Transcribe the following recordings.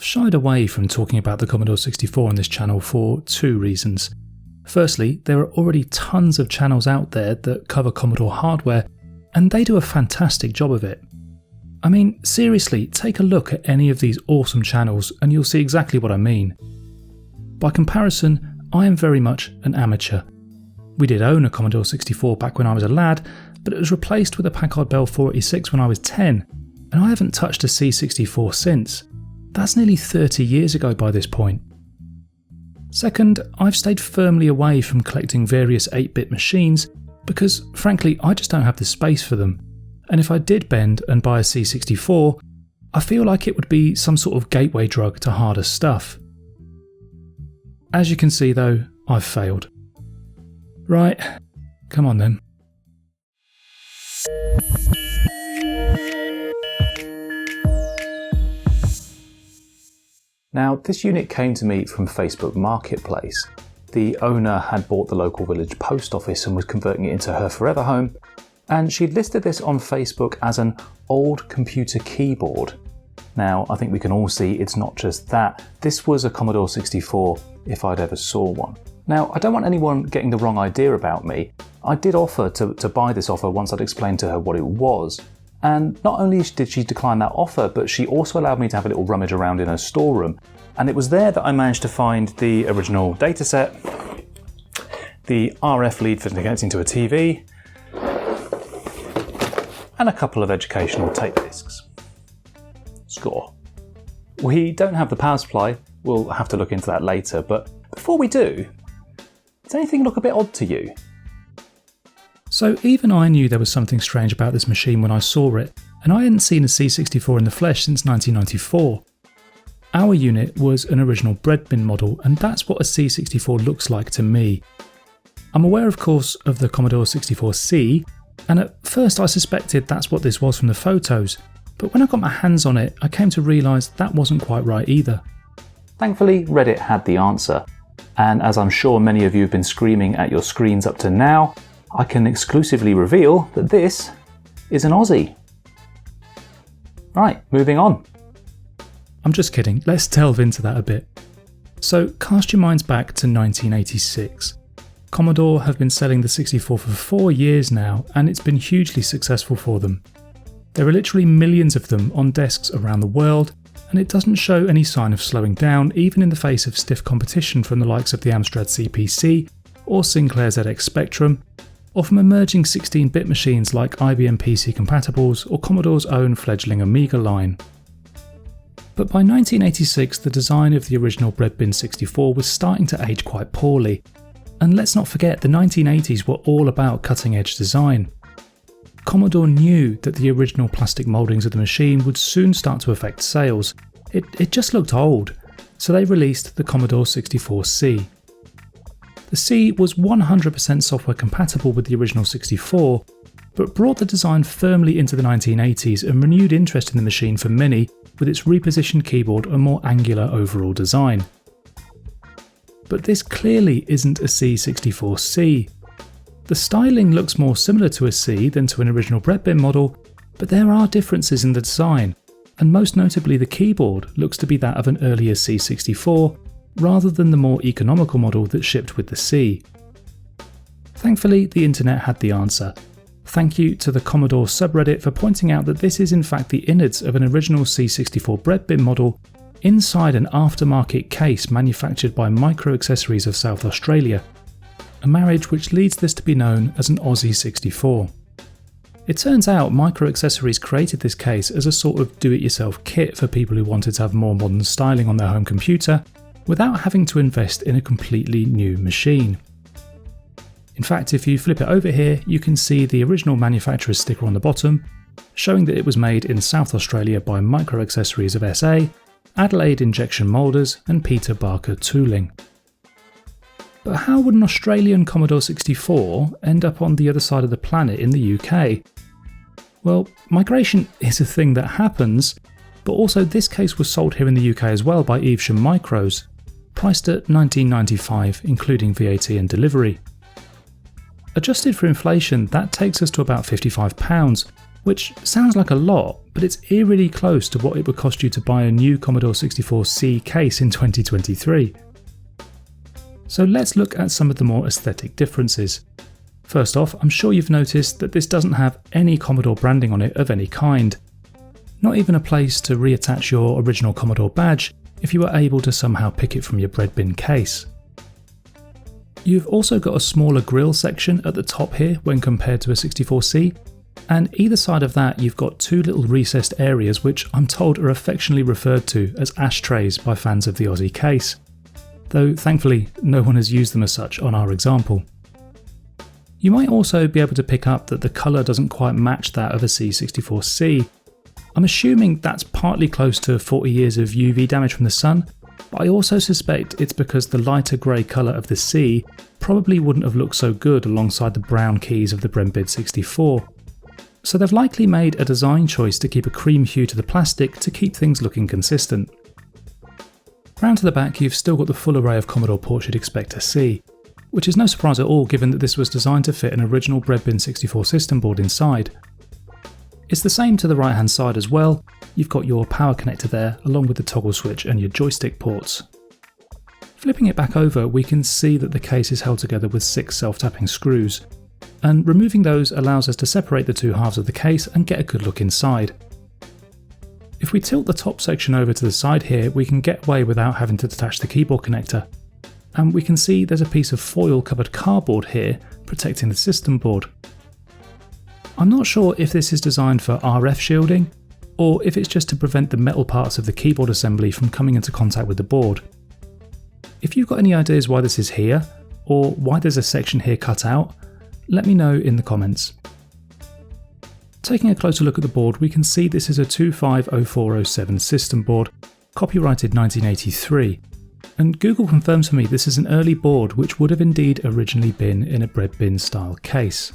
I've shied away from talking about the Commodore 64 on this channel for two reasons. Firstly, there are already tons of channels out there that cover Commodore hardware, and they do a fantastic job of it. I mean, seriously, take a look at any of these awesome channels and you'll see exactly what I mean. By comparison, I am very much an amateur. We did own a Commodore 64 back when I was a lad, but it was replaced with a Packard Bell 486 when I was 10, and I haven't touched a C64 since. That's nearly 30 years ago by this point. Second, I've stayed firmly away from collecting various 8-bit machines because, frankly, I just don't have the space for them. And if I did bend and buy a C64, I feel like it would be some sort of gateway drug to harder stuff. As you can see though, I've failed. Right, come on then. Now, this unit came to me from Facebook Marketplace. The owner had bought the local village post office and was converting it into her forever home, and she'd listed this on Facebook as an old computer keyboard. Now, I think we can all see it's not just that. This was a Commodore 64 if I'd ever saw one. Now, I don't want anyone getting the wrong idea about me. I did offer to buy this offer once I'd explained to her what it was. And not only did she decline that offer, but she also allowed me to have a little rummage around in her storeroom. And it was there that I managed to find the original dataset, the RF lead for connecting to a TV, and a couple of educational tape discs. Score. We don't have the power supply, we'll have to look into that later, but before we do, does anything look a bit odd to you? So even I knew there was something strange about this machine when I saw it, and I hadn't seen a C64 in the flesh since 1994. Our unit was an original bread bin model, and that's what a C64 looks like to me. I'm aware of course of the Commodore 64C, and at first I suspected that's what this was from the photos, but when I got my hands on it I came to realise that wasn't quite right either. Thankfully, Reddit had the answer, and as I'm sure many of you have been screaming at your screens up to now, I can exclusively reveal that this is an Aussie. Right, moving on. I'm just kidding, let's delve into that a bit. So cast your minds back to 1986. Commodore have been selling the 64 for 4 years now, and it's been hugely successful for them. There are literally millions of them on desks around the world, and it doesn't show any sign of slowing down even in the face of stiff competition from the likes of the Amstrad CPC or Sinclair ZX Spectrum, or from emerging 16-bit machines like IBM PC compatibles or Commodore's own fledgling Amiga line. But by 1986 the design of the original Breadbin 64 was starting to age quite poorly, and let's not forget the 1980s were all about cutting-edge design. Commodore knew that the original plastic mouldings of the machine would soon start to affect sales. It just looked old, so they released the Commodore 64C. The C was 100% software compatible with the original 64, but brought the design firmly into the 1980s and renewed interest in the machine for many with its repositioned keyboard and more angular overall design. But this clearly isn't a C64C. The styling looks more similar to a C than to an original breadbin model, but there are differences in the design, and most notably the keyboard looks to be that of an earlier C64, rather than the more economical model that shipped with the C. Thankfully, the internet had the answer. Thank you to the Commodore subreddit for pointing out that this is in fact the innards of an original C64 breadbin model inside an aftermarket case manufactured by Micro Accessories of South Australia, a marriage which leads this to be known as an Aussie 64. It turns out Micro Accessories created this case as a sort of do-it-yourself kit for people who wanted to have more modern styling on their home computer without having to invest in a completely new machine. In fact, if you flip it over here, you can see the original manufacturer's sticker on the bottom, showing that it was made in South Australia by Micro Accessories of SA, Adelaide Injection Moulders and Peter Barker Tooling. But how would an Australian Commodore 64 end up on the other side of the planet in the UK? Well, migration is a thing that happens, but also this case was sold here in the UK as well by Evesham Micros, priced at $19.95 including VAT and delivery. Adjusted for inflation, that takes us to about £55, which sounds like a lot, but it's eerily close to what it would cost you to buy a new Commodore 64C case in 2023. So let's look at some of the more aesthetic differences. First off, I'm sure you've noticed that this doesn't have any Commodore branding on it of any kind. Not even a place to reattach your original Commodore badge if you were able to somehow pick it from your bread bin case. You've also got a smaller grille section at the top here when compared to a 64C, and either side of that you've got two little recessed areas which I'm told are affectionately referred to as ashtrays by fans of the Aussie case, though thankfully no one has used them as such on our example. You might also be able to pick up that the colour doesn't quite match that of a C64C. I'm assuming that's partly close to 40 years of UV damage from the sun, but I also suspect it's because the lighter grey colour of the C probably wouldn't have looked so good alongside the brown keys of the Brembid 64. So they've likely made a design choice to keep a cream hue to the plastic to keep things looking consistent. Round to the back you've still got the full array of Commodore ports you'd expect to see, which is no surprise at all given that this was designed to fit an original Brembid 64 system board inside. It's the same to the right hand side as well. You've got your power connector there along with the toggle switch and your joystick ports. Flipping it back over, we can see that the case is held together with 6 self-tapping screws, and removing those allows us to separate the two halves of the case and get a good look inside. If we tilt the top section over to the side here, we can get away without having to detach the keyboard connector, and we can see there's a piece of foil covered cardboard here protecting the system board. I'm not sure if this is designed for RF shielding, or if it's just to prevent the metal parts of the keyboard assembly from coming into contact with the board. If you've got any ideas why this is here, or why there's a section here cut out, let me know in the comments. Taking a closer look at the board, we can see this is a 250407 system board, copyrighted 1983, and Google confirms for me this is an early board which would have indeed originally been in a bread bin style case.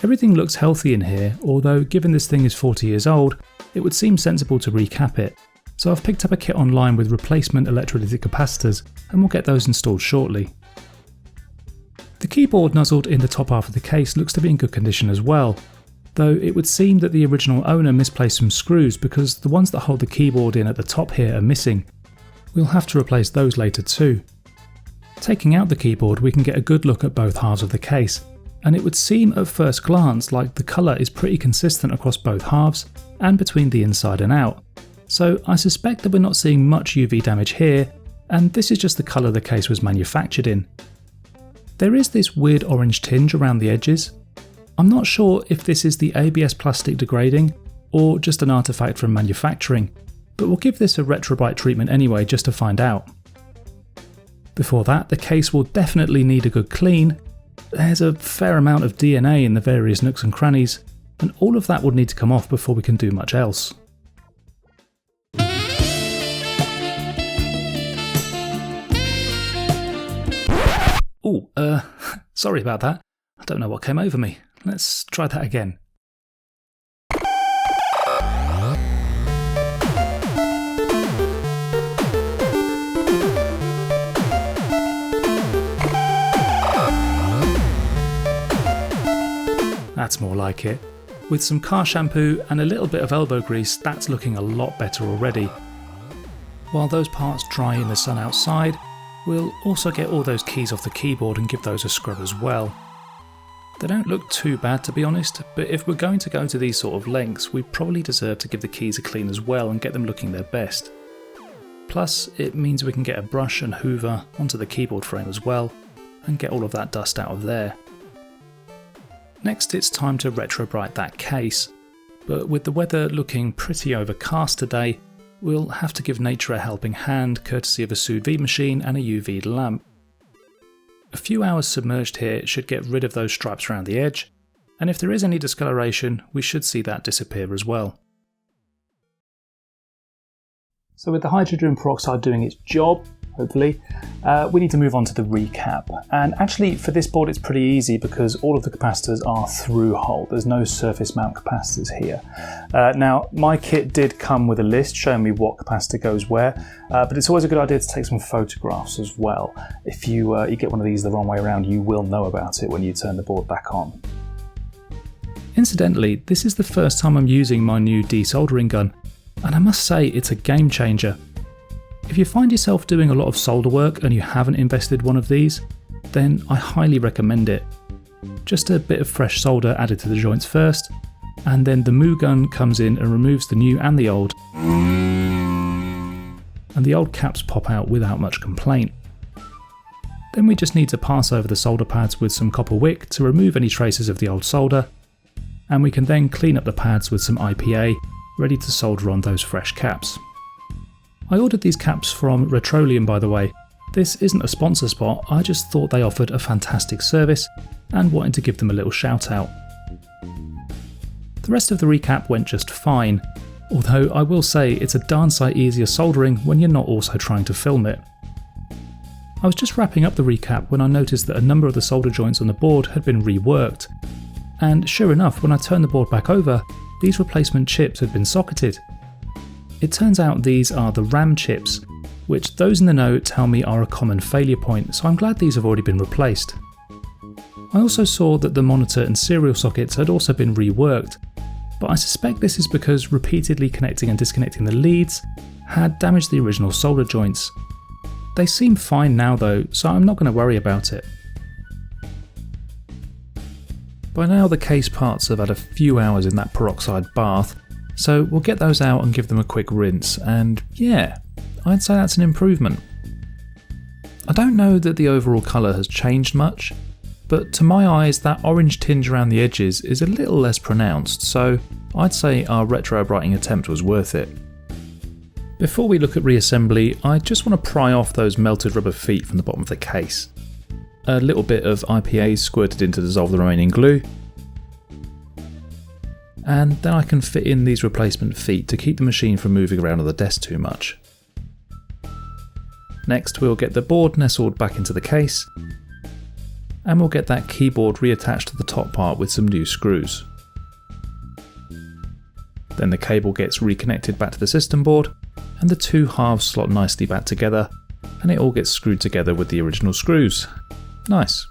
Everything looks healthy in here, although given this thing is 40 years old, it would seem sensible to recap it, so I've picked up a kit online with replacement electrolytic capacitors and we'll get those installed shortly. The keyboard nuzzled in the top half of the case looks to be in good condition as well, though it would seem that the original owner misplaced some screws because the ones that hold the keyboard in at the top here are missing. We'll have to replace those later too. Taking out the keyboard, we can get a good look at both halves of the case, and it would seem at first glance like the colour is pretty consistent across both halves and between the inside and out, so I suspect that we're not seeing much UV damage here, and this is just the colour the case was manufactured in. There is this weird orange tinge around the edges. I'm not sure if this is the ABS plastic degrading or just an artefact from manufacturing, but we'll give this a Retrobright treatment anyway just to find out. Before that, the case will definitely need a good clean. There's a fair amount of DNA in the various nooks and crannies, and all of that would need to come off before we can do much else. Oh, sorry about that. I don't know what came over me. Let's try that again. That's more like it. With some car shampoo and a little bit of elbow grease, that's looking a lot better already. While those parts dry in the sun outside, we'll also get all those keys off the keyboard and give those a scrub as well. They don't look too bad to be honest, but if we're going to go to these sort of lengths, we probably deserve to give the keys a clean as well and get them looking their best. Plus, it means we can get a brush and hoover onto the keyboard frame as well, and get all of that dust out of there. Next it's time to retrobright that case, but with the weather looking pretty overcast today, we'll have to give nature a helping hand courtesy of a sous vide machine and a UV lamp. A few hours submerged here should get rid of those stripes around the edge, and if there is any discoloration, we should see that disappear as well. So with the hydrogen peroxide doing its job, hopefully, we need to move on to the recap. And actually for this board it's pretty easy because all of the capacitors are through-hole. There's no surface mount capacitors here. Now my kit did come with a list showing me what capacitor goes where, but it's always a good idea to take some photographs as well. If you get one of these the wrong way around, you will know about it when you turn the board back on. Incidentally, this is the first time I'm using my new desoldering gun, and I must say it's a game changer. If you find yourself doing a lot of solder work and you haven't invested one of these, then I highly recommend it. Just a bit of fresh solder added to the joints first, and then the Moo gun comes in and removes the new and the old, and the old caps pop out without much complaint. Then we just need to pass over the solder pads with some copper wick to remove any traces of the old solder, and we can then clean up the pads with some IPA, ready to solder on those fresh caps. I ordered these caps from Retrobrighting, by the way. This isn't a sponsor spot, I just thought they offered a fantastic service and wanted to give them a little shout out. The rest of the recap went just fine, although I will say it's a darn sight easier soldering when you're not also trying to film it. I was just wrapping up the recap when I noticed that a number of the solder joints on the board had been reworked, and sure enough, when I turned the board back over, these replacement chips had been socketed. It turns out these are the RAM chips, which those in the know tell me are a common failure point, so I'm glad these have already been replaced. I also saw that the monitor and serial sockets had also been reworked, but I suspect this is because repeatedly connecting and disconnecting the leads had damaged the original solder joints. They seem fine now though, so I'm not going to worry about it. By now the case parts have had a few hours in that peroxide bath, so we'll get those out and give them a quick rinse, and yeah, I'd say that's an improvement. I don't know that the overall colour has changed much, but to my eyes that orange tinge around the edges is a little less pronounced, so I'd say our Retrobrighting attempt was worth it. Before we look at reassembly, I just want to pry off those melted rubber feet from the bottom of the case. A little bit of IPA squirted in to dissolve the remaining glue, and then I can fit in these replacement feet to keep the machine from moving around on the desk too much. Next we'll get the board nestled back into the case, and we'll get that keyboard reattached to the top part with some new screws. Then the cable gets reconnected back to the system board, and the two halves slot nicely back together, and it all gets screwed together with the original screws. Nice.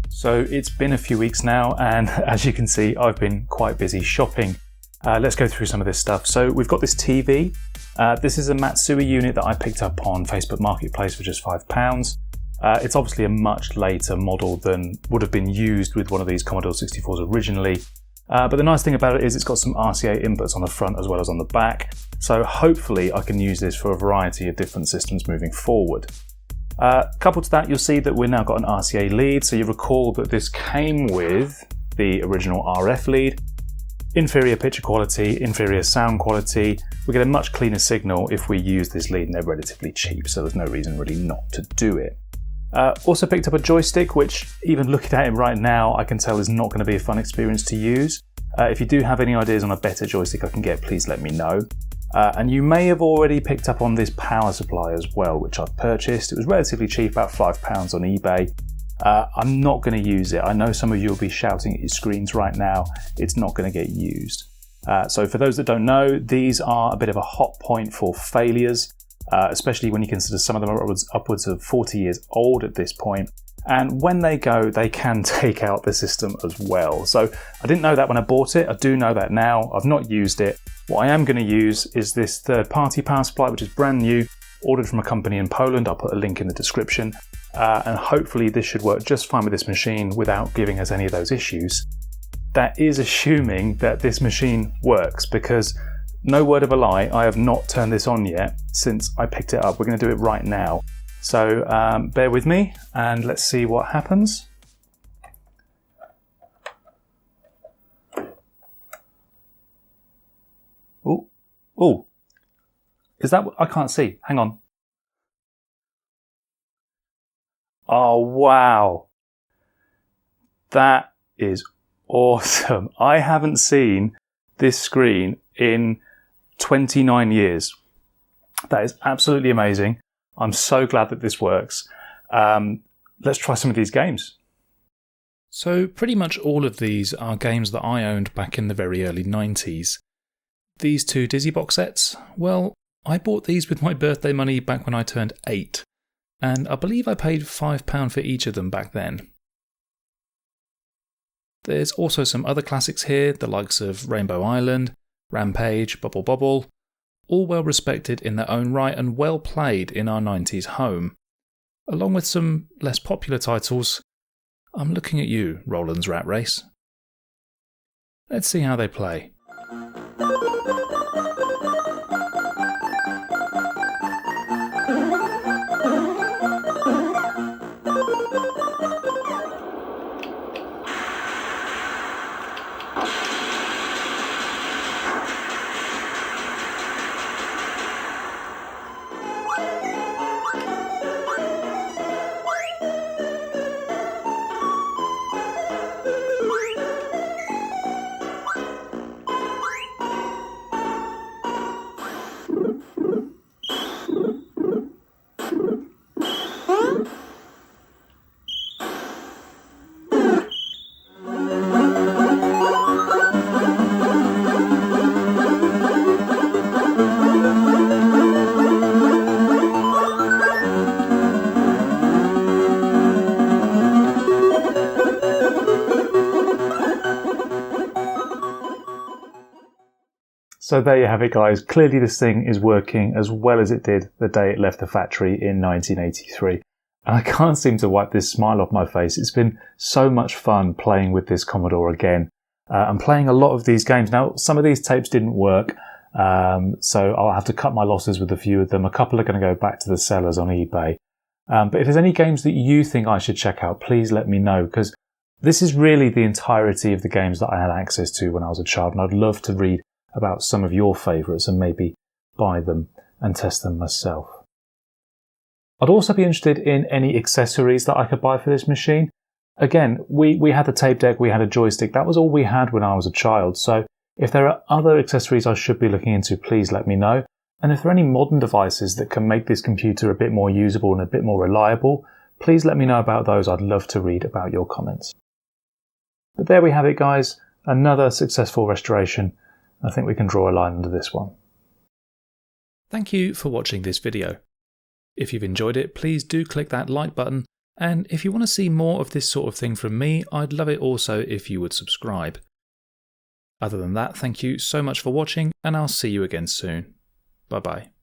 So it's been a few weeks now, and as you can see, I've been quite busy shopping. Let's go through some of this stuff. So we've got this TV. This is a Matsui unit that I picked up on Facebook Marketplace for just £5. It's obviously a much later model than would have been used with one of these Commodore 64s originally. But the nice thing about it is it's got some RCA inputs on the front as well as on the back. So hopefully I can use this for a variety of different systems moving forward. Coupled to that, you'll see that we've now got an RCA lead. So you recall that this came with the original RF lead. Inferior picture quality, inferior sound quality. We get a much cleaner signal if we use this lead, and they're relatively cheap, so there's no reason really not to do it. Also picked up a joystick, which even looking at it right now, I can tell is not going to be a fun experience to use. If you do have any ideas on a better joystick I can get, please let me know. And you may have already picked up on this power supply as well, which I've purchased. It was relatively cheap, about £5 on eBay. I'm not going to use it. I know some of you will be shouting at your screens right now. It's not going to get used. So for those that don't know, these are a bit of a hot point for failures, especially when you consider some of them are upwards of 40 years old at this point. And when they go, they can take out the system as well. So I didn't know that when I bought it. I do know that now. I've not used it. What I am going to use is this third-party power supply, which is brand new, ordered from a company in Poland. I'll put a link in the description. And hopefully this should work just fine with this machine without giving us any of those issues. That is assuming that this machine works, because no word of a lie, I have not turned this on yet since I picked it up. We're going to do it right now. So bear with me and let's see what happens. Oh, is that what I can't see? Hang on. Oh, wow. That is awesome. I haven't seen this screen in 29 years. That is absolutely amazing. I'm so glad that this works. let's try some of these games. So pretty much all of these are games that I owned back in the very early 90s. These two Dizzy box sets, well, I bought these with my birthday money back when I turned 8, and I believe I paid £5 for each of them back then. There's also some other classics here, the likes of Rainbow Island, Rampage, Bubble Bobble, all well respected in their own right and well played in our 90s home. Along with some less popular titles, I'm looking at you, Roland's Rat Race. Let's see how they play. So there you have it, guys. Clearly this thing is working as well as it did the day it left the factory in 1983. And I can't seem to wipe this smile off my face. It's been so much fun playing with this Commodore again. I'm playing a lot of these games. Now, some of these tapes didn't work, so I'll have to cut my losses with a few of them. A couple are going to go back to the sellers on eBay. But if there's any games that you think I should check out, please let me know, because this is really the entirety of the games that I had access to when I was a child, and I'd love to read about some of your favourites and maybe buy them and test them myself. I'd also be interested in any accessories that I could buy for this machine. Again, we had the tape deck, we had a joystick, that was all we had when I was a child, so if there are other accessories I should be looking into, please let me know. And if there are any modern devices that can make this computer a bit more usable and a bit more reliable, please let me know about those. I'd love to read about your comments. But there we have it, guys, another successful restoration. I think we can draw a line under this one. Thank you for watching this video. If you've enjoyed it, please do click that like button, and if you want to see more of this sort of thing from me, I'd love it also if you would subscribe. Other than that, thank you so much for watching, and I'll see you again soon. Bye bye.